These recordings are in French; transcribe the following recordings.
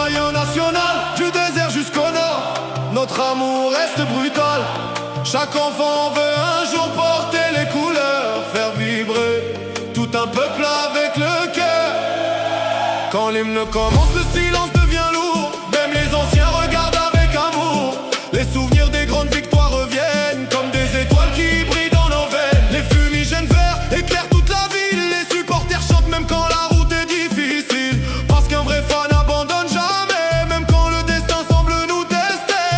maillot national, du désert jusqu'au nord. Notre amour reste brutal. Chaque enfant veut un jour porter les couleurs, faire vibrer tout un peuple avec le cœur. Quand l'hymne commence, le silence devient lourd. Même les anciens regardent avec amour. Les souvenirs des grandes victoires reviennent comme des étoiles qui brillent dans nos veines. Les fumigènes verts éclairent toute la ville. Les supporters chantent même quand la route est difficile. Parce qu'un vrai fan n'abandonne jamais, même quand le destin semble nous tester.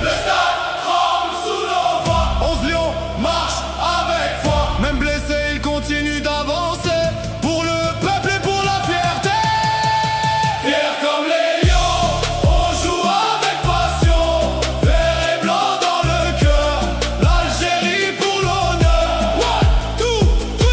Le stade tremble sous nos voix. 11 lions marchent avec foi. Même blessés, ils continuent d'avancer. Pour le peuple et pour la fierté. Fiers comme les lions, on joue avec passion. Vert et blanc dans le cœur, l'Algérie pour l'honneur. 1, 2, 3,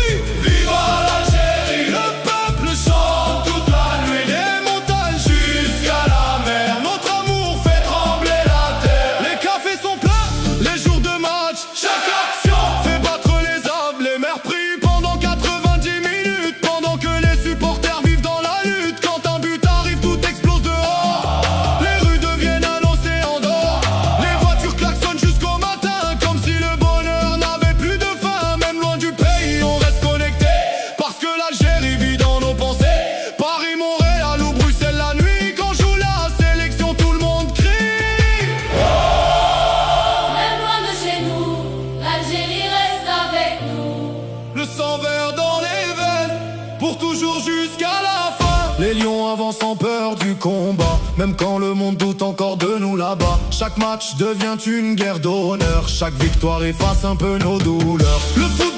viva l'Algérie. Le peuple chante toute la nuit, des montagnes jusqu'à la mer. Notre amour fait trembler la terre. Les cafés sont pleins, les jours de match. Chaque action fait battre les âmes. Les mers prient pendant 90 minutes, pendant que les supporters vivent dans la lutte. Quand un but arrive, tout explose dehors. Les rues deviennent un océan d'or. Les voitures klaxonnent jusqu'au matin, comme si le bonheur n'avait plus de fin. Même loin du pays, on reste connecté, parce que l'Algérie vit dans nos pensées. Paris, Montréal ou Bruxelles la nuit, quand joue la sélection, tout le monde crie. Même loin de chez nous, l'Algérie reste avec nous. Le sang vert dans les veines, pour toujours jusqu'à la fin. Les lions avancent sans peur du combat, même quand le monde doute encore de nous là-bas. Chaque match devient une guerre d'honneur, chaque victoire efface un peu nos douleurs. Le foot